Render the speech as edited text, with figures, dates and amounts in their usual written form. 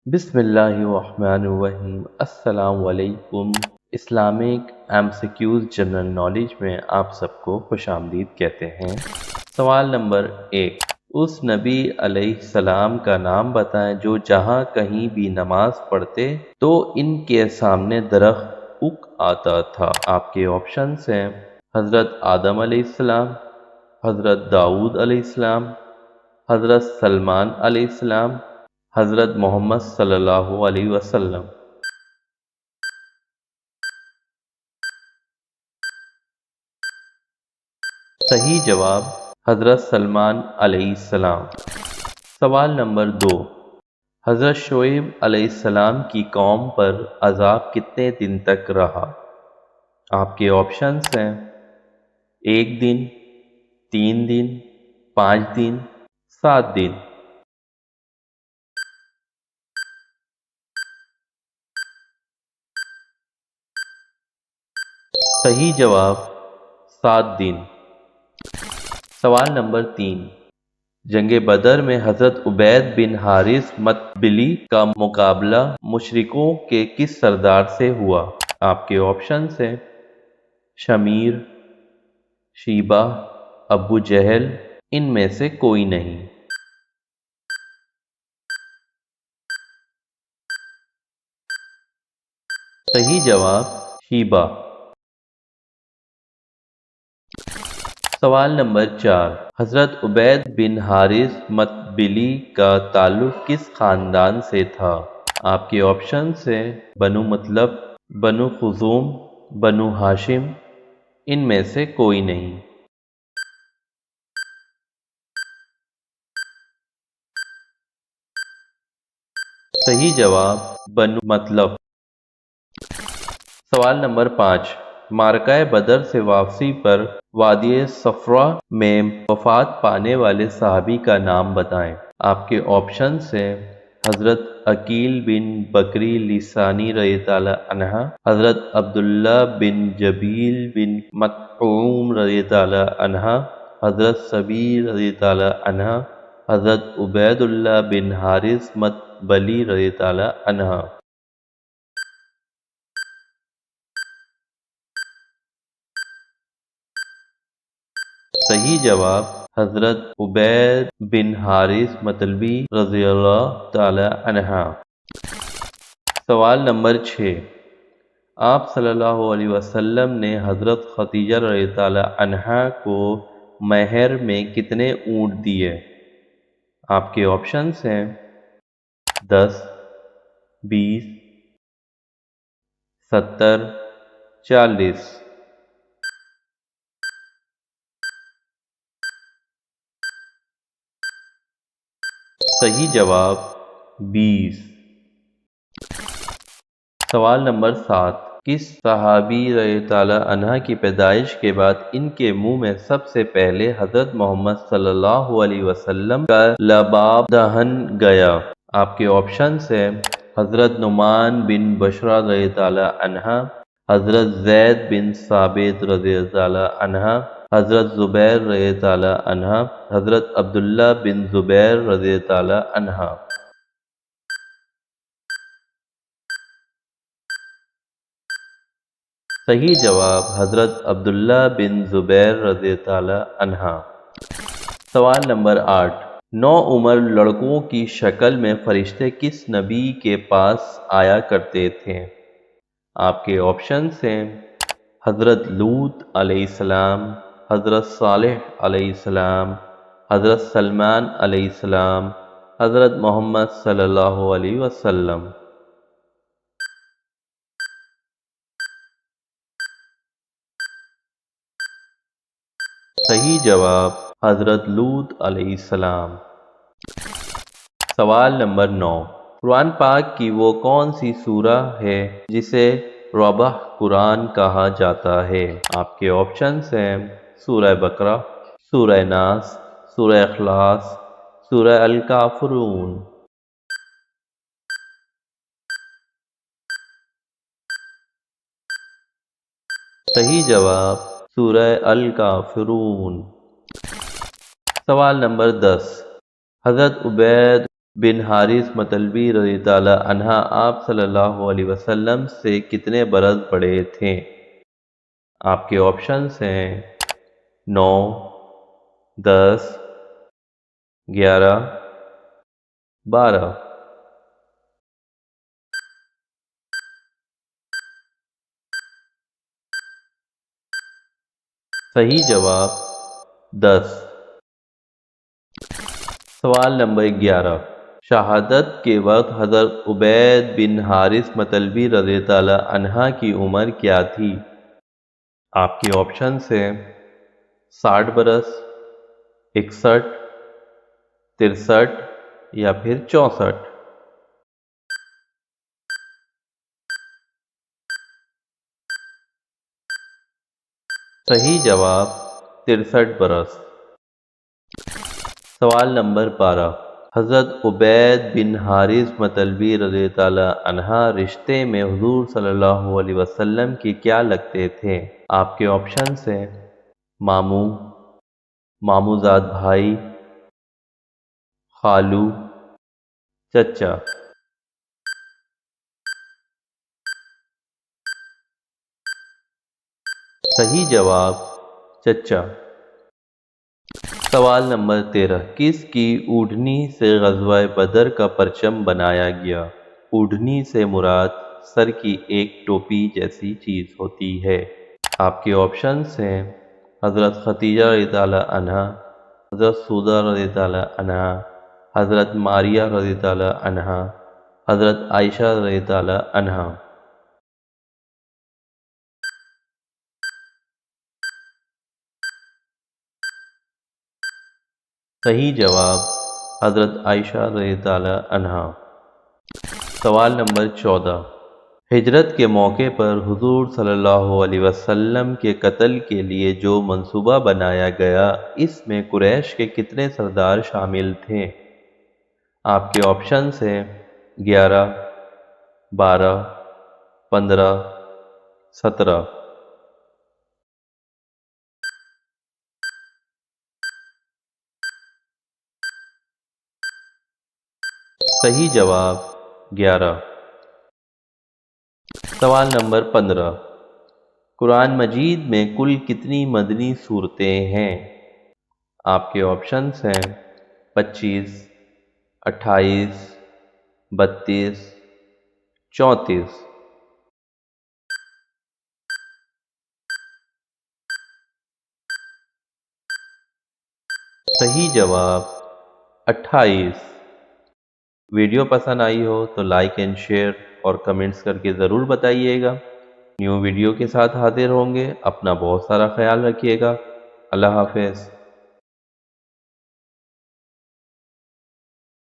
بسم اللہ الرحمن الرحیم۔ السلام علیکم۔ اسلامک MCQs جنرل نالج میں آپ سب کو خوش آمدید کہتے ہیں۔ سوال نمبر 1، اس نبی علیہ السلام کا نام بتائیں جو جہاں کہیں بھی نماز پڑھتے تو ان کے سامنے درخت اگ آتا تھا۔ آپ کے آپشنز ہیں حضرت آدم علیہ السلام، حضرت داؤد علیہ السلام، حضرت سلمان علیہ السلام، حضرت محمد صلی اللہ علیہ وسلم۔ صحیح جواب حضرت سلمان علیہ السلام۔ سوال نمبر 2، حضرت شعیب علیہ السلام کی قوم پر عذاب کتنے دن تک رہا؟ آپ کے آپشنز ہیں 1 دن، 3 دن، 5 دن، 7 دن۔ صحیح جواب 7 دن۔ سوال نمبر 3، جنگ بدر میں حضرت عبید بن حارث مطبلی کا مقابلہ مشرکوں کے کس سردار سے ہوا؟ آپ کے آپشنز ہیں شمیر، شیبہ، ابو جہل، ان میں سے کوئی نہیں۔ صحیح جواب شیبہ۔ سوال نمبر 4، حضرت عبید بن حارث مطبلی کا تعلق کس خاندان سے تھا؟ آپ کے آپشنز ہیں بنو مطلب، بنو خزوم، بنو ہاشم، ان میں سے کوئی نہیں۔ صحیح جواب بنو مطلب۔ سوال نمبر 5، معرکہ بدر سے واپسی پر وادی صفرا میں وفات پانے والے صحابی کا نام بتائیں۔ آپ کے آپشنز ہیں حضرت عقیل بن بکری لسانی رضی اللہ عنہ، حضرت عبداللہ بن جبیل بن مطعوم رضی اللہ عنہ، حضرت سبیر رضی اللہ عنہ، حضرت عبید اللہ بن حارث مطبلی رضی اللہ عنہ۔ صحیح جواب حضرت عبید بن حارث مطلبی رضی اللہ تعالی عنہ۔ سوال نمبر 6، آپ صلی اللہ علیہ وسلم نے حضرت خدیجہ رضی اللہ عنہا کو مہر میں کتنے اونٹ دیے؟ آپ کے آپشنز ہیں 10، 20، 70، 40۔ صحیح جواب 20۔ سوال نمبر 7، کس صحابی رضی اللہ عنہ کی پیدائش کے بعد ان کے منہ میں سب سے پہلے حضرت محمد صلی اللہ علیہ وسلم کا لباب دہن گیا؟ آپ کے آپشنز ہیں حضرت نعمان بن بشرہ رضی اللہ عنہ، حضرت زید بن ثابت رضی اللہ عنہ، حضرت زبیر رضی اللہ عنہ، حضرت عبداللہ بن زبیر رضی اللہ عنہ۔ صحیح جواب حضرت عبداللہ بن زبیر رضی اللہ عنہ۔ سوال نمبر 8، نوعمر لڑکوں کی شکل میں فرشتے کس نبی کے پاس آیا کرتے تھے؟ آپ کے آپشنز ہیں حضرت لوط علیہ السلام، حضرت صالح علیہ السلام، حضرت سلمان علیہ السلام، حضرت محمد صلی اللہ علیہ وسلم۔ صحیح جواب حضرت لوط علیہ السلام۔ سوال نمبر 9، قرآن پاک کی وہ کون سی سورہ ہے جسے ربع قرآن کہا جاتا ہے؟ آپ کے آپشنز ہیں سورہ بقرہ، سورہ ناس، سورہ اخلاص، سورہ الکافرون۔ صحیح جواب سورہ الکافرون۔ سوال نمبر 10، حضرت عبید بن حارث مطلبی رضی تعالی عنہ آپ صلی اللہ علیہ وسلم سے کتنے برس بڑے تھے؟ آپ کے آپشنز ہیں 9، 10، 11، 12۔ صحیح جواب 10۔ سوال نمبر 11۔ شہادت کے وقت حضرت عبید بن حارث مطلبی رضی تعالی عنہ کی عمر کیا تھی؟ آپ کی آپشنز ہیں 60 برس، 61، 63 یا پھر 64۔ صحیح جواب 63 برس۔ سوال نمبر 12۔ حضرت عبید بن حارث مطلبی رضی تعالی عنہ رشتے میں حضور صلی اللہ علیہ وسلم کے کیا لگتے تھے؟ آپ کے آپشنز ہیں ماموں، ماموزاد بھائی، خالو، چچا۔ صحیح جواب چچا۔ سوال نمبر 13۔ کس کی اونٹنی سے غزوہ بدر کا پرچم بنایا گیا؟ اونٹنی سے مراد سر کی ایک ٹوپی جیسی چیز ہوتی ہے۔ آپ کے آپشنز ہیں حضرت خدیجہ رضی تعالی عنہا، حضرت سودہ رضی تعالی عنہا، حضرت ماریہ رضی تعالی عنہا، حضرت عائشہ رضی تعالی عنہا۔ صحیح جواب حضرت عائشہ رضی تعالی عنہا۔ سوال نمبر 14۔ ہجرت کے موقع پر حضور صلی اللہ علیہ وسلم کے قتل کے لیے جو منصوبہ بنایا گیا، اس میں قریش کے کتنے سردار شامل تھے؟ آپ کے آپشنز ہیں 11، 12، 15، 17۔ صحیح جواب 11۔ سوال نمبر 15۔ قرآن مجید میں کل کتنی مدنی صورتیں ہیں؟ آپ کے آپشنز ہیں 25، 28، 32، 34۔ صحیح جواب 28۔ ویڈیو پسند آئی ہو تو لائک اینڈ شیئر اور کمنٹس کر کے ضرور بتائیے گا۔ نیو ویڈیو کے ساتھ حاضر ہوں گے۔ اپنا بہت سارا خیال رکھیے گا۔ اللہ حافظ۔